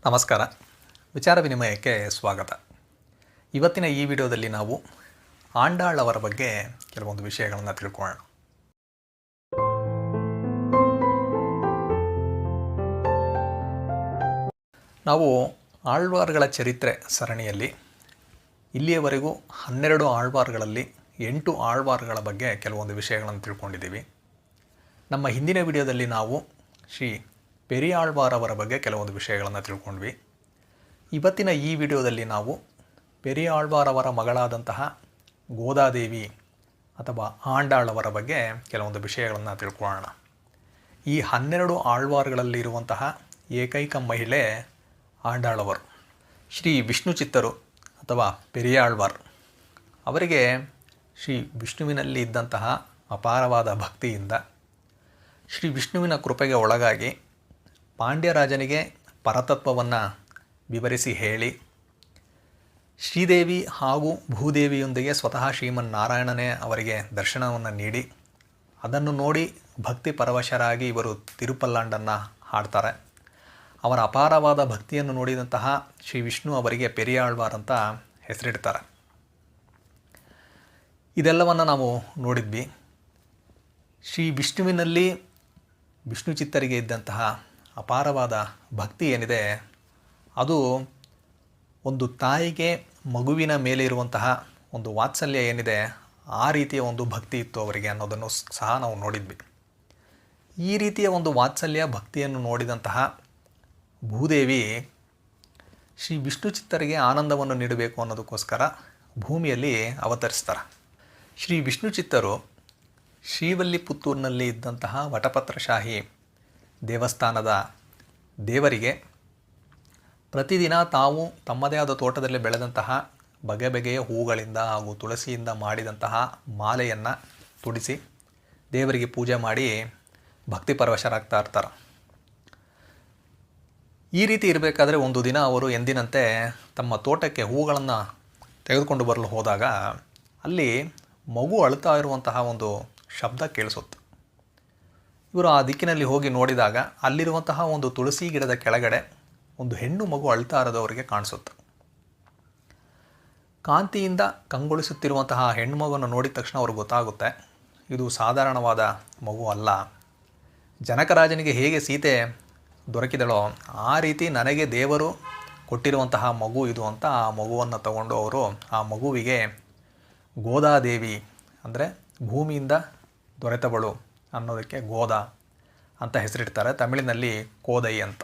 ನಮಸ್ಕಾರ. ವಿಚಾರ ವಿನಿಮಯಕ್ಕೆ ಸ್ವಾಗತ. ಇವತ್ತಿನ ಈ ವಿಡಿಯೋದಲ್ಲಿ ನಾವು ಆಂಡಾಳ್ ಅವರ ಬಗ್ಗೆ ಕೆಲವೊಂದು ವಿಷಯಗಳನ್ನು ತಿಳ್ಕೊಳ್ಳೋಣ. ನಾವು ಆಳ್ವಾರ್ಗಳ ಚರಿತ್ರೆ ಸರಣಿಯಲ್ಲಿ ಇಲ್ಲಿಯವರೆಗೂ 12 ಆಳ್ವಾರ್ಗಳಲ್ಲಿ 8 ಆಳ್ವಾರ್ಗಳ ಬಗ್ಗೆ ಕೆಲವೊಂದು ವಿಷಯಗಳನ್ನು ತಿಳ್ಕೊಂಡಿದ್ದೀವಿ. ನಮ್ಮ ಹಿಂದಿನ ವಿಡಿಯೋದಲ್ಲಿ ನಾವು ಶ್ರೀ ಪೆರಿಯಾಳ್ವಾರ್ ಅವರ ಬಗ್ಗೆ ಕೆಲವೊಂದು ವಿಷಯಗಳನ್ನು ತಿಳ್ಕೊಂಡ್ವಿ. ಇವತ್ತಿನ ಈ ವಿಡಿಯೋದಲ್ಲಿ ನಾವು ಪೆರಿಯಾಳ್ವಾರ್ ಅವರ ಮಗಳಾದಂತಹ ಗೋದಾದೇವಿ ಅಥವಾ ಆಂಡಾಳ್ ಅವರ ಬಗ್ಗೆ ಕೆಲವೊಂದು ವಿಷಯಗಳನ್ನು ತಿಳ್ಕೊಳ್ಳೋಣ. ಈ 12 ಆಳ್ವಾರ್ಗಳಲ್ಲಿರುವಂತಹ ಏಕೈಕ ಮಹಿಳೆ ಆಂಡಾಳ್ ಅವರು. ಶ್ರೀ ವಿಷ್ಣು ಚಿತ್ತರು ಅಥವಾ ಪೆರಿಯಾಳ್ವಾರ್ ಅವರಿಗೆ ಶ್ರೀ ವಿಷ್ಣುವಿನಲ್ಲಿ ಇದ್ದಂತಹ ಅಪಾರವಾದ ಭಕ್ತಿಯಿಂದ ಶ್ರೀ ವಿಷ್ಣುವಿನ ಕೃಪೆಗೆ ಒಳಗಾಗಿ ಪಾಂಡ್ಯರಾಜನಿಗೆ ಪರತತ್ವವನ್ನು ವಿವರಿಸಿ ಹೇಳಿ ಶ್ರೀದೇವಿ ಹಾಗೂ ಭೂದೇವಿಯೊಂದಿಗೆ ಸ್ವತಃ ಶ್ರೀಮನ್ನಾರಾಯಣನೇ ಅವರಿಗೆ ದರ್ಶನವನ್ನು ನೀಡಿ ಅದನ್ನು ನೋಡಿ ಭಕ್ತಿ ಪರವಶರಾಗಿ ಇವರು ತಿರುಪಲ್ಲಾಂಡನ್ನು ಹಾಡ್ತಾರೆ. ಅವರ ಅಪಾರವಾದ ಭಕ್ತಿಯನ್ನು ನೋಡಿದಂತಹ ಶ್ರೀ ವಿಷ್ಣು ಅವರಿಗೆ ಪೆರಿಯಾಳ್ವಾರ್ ಅಂತ ಹೆಸರಿಡ್ತಾರೆ. ಇದೆಲ್ಲವನ್ನು ನಾವು ನೋಡಿದ್ವಿ. ಶ್ರೀ ವಿಷ್ಣುವಿನಲ್ಲಿ ವಿಷ್ಣು ಚಿತ್ತರಿಗೆ ಇದ್ದಂತಹ ಅಪಾರವಾದ ಭಕ್ತಿ ಏನಿದೆ ಅದು ಒಂದು ತಾಯಿಗೆ ಮಗುವಿನ ಮೇಲೆ ಇರುವಂತಹ ಒಂದು ವಾತ್ಸಲ್ಯ ಏನಿದೆ ಆ ರೀತಿಯ ಒಂದು ಭಕ್ತಿ ಇತ್ತು ಅವರಿಗೆ ಅನ್ನೋದನ್ನು ಸಹ ನಾವು ನೋಡಿದ್ವಿ. ಈ ರೀತಿಯ ಒಂದು ವಾತ್ಸಲ್ಯ ಭಕ್ತಿಯನ್ನು ನೋಡಿದಂತಹ ಭೂದೇವಿ ಶ್ರೀ ವಿಷ್ಣು ಚಿತ್ತರಿಗೆ ಆನಂದವನ್ನು ನೀಡಬೇಕು ಅನ್ನೋದಕ್ಕೋಸ್ಕರ ಭೂಮಿಯಲ್ಲಿ ಅವತರಿಸ್ತಾರೆ. ಶ್ರೀ ವಿಷ್ಣು ಚಿತ್ತರು ಶ್ರೀವಲ್ಲಿಪುತ್ತೂರಿನಲ್ಲಿ ಇದ್ದಂತಹ ವಟಪತ್ರಶಾಹಿ ದೇವಸ್ಥಾನದ ದೇವರಿಗೆ ಪ್ರತಿದಿನ ತಾವು ತಮ್ಮದೇ ಆದ ತೋಟದಲ್ಲಿ ಬೆಳೆದಂತಹ ಬಗೆ ಬಗೆಯ ಹೂಗಳಿಂದ ಹಾಗೂ ತುಳಸಿಯಿಂದ ಮಾಡಿದಂತಹ ಮಾಲೆಯನ್ನು ತುಡಿಸಿ ದೇವರಿಗೆ ಪೂಜೆ ಮಾಡಿ ಭಕ್ತಿ ಪರವಶರಾಗ್ತಾ ಇರ್ತಾರೆ. ಈ ರೀತಿ ಇರಬೇಕಾದ್ರೆ ಒಂದು ದಿನ ಅವರು ಎಂದಿನಂತೆ ತಮ್ಮ ತೋಟಕ್ಕೆ ಹೂಗಳನ್ನು ತೆಗೆದುಕೊಂಡು ಬರಲು ಹೋದಾಗ ಅಲ್ಲಿ ಮಗು ಅಳ್ತಾ ಇರುವಂತಹ ಒಂದು ಶಬ್ದ ಕೇಳಿಸುತ್ತೆ. ಇವರು ಆ ದಿಕ್ಕಿನಲ್ಲಿ ಹೋಗಿ ನೋಡಿದಾಗ ಅಲ್ಲಿರುವಂತಹ ಒಂದು ತುಳಸಿ ಗಿಡದ ಕೆಳಗಡೆ ಒಂದು ಹೆಣ್ಣು ಮಗು ಅಳ್ತಾ ಇರೋದವರಿಗೆ ಕಾಣಿಸುತ್ತೆ. ಕಾಂತಿಯಿಂದ ಕಂಗೊಳಿಸುತ್ತಿರುವಂತಹ ಹೆಣ್ಣು ಮಗುವನ್ನು ನೋಡಿದ ತಕ್ಷಣ ಅವ್ರಿಗೆ ಗೊತ್ತಾಗುತ್ತೆ ಇದು ಸಾಧಾರಣವಾದ ಮಗು ಅಲ್ಲ. ಜನಕರಾಜನಿಗೆ ಹೇಗೆ ಸೀತೆ ದೊರಕಿದಳೋ ಆ ರೀತಿ ನನಗೆ ದೇವರು ಕೊಟ್ಟಿರುವಂತಹ ಮಗು ಇದು ಅಂತ ಆ ಮಗುವನ್ನು ತಗೊಂಡು ಅವರು ಆ ಮಗುವಿಗೆ ಗೋದಾದೇವಿ ಅಂದರೆ ಭೂಮಿಯಿಂದ ದೊರೆತವಳು ಅನ್ನೋದಕ್ಕೆ ಗೋದಾ ಅಂತ ಹೆಸರಿಡ್ತಾರೆ. ತಮಿಳಿನಲ್ಲಿ ಕೋದೈ ಅಂತ.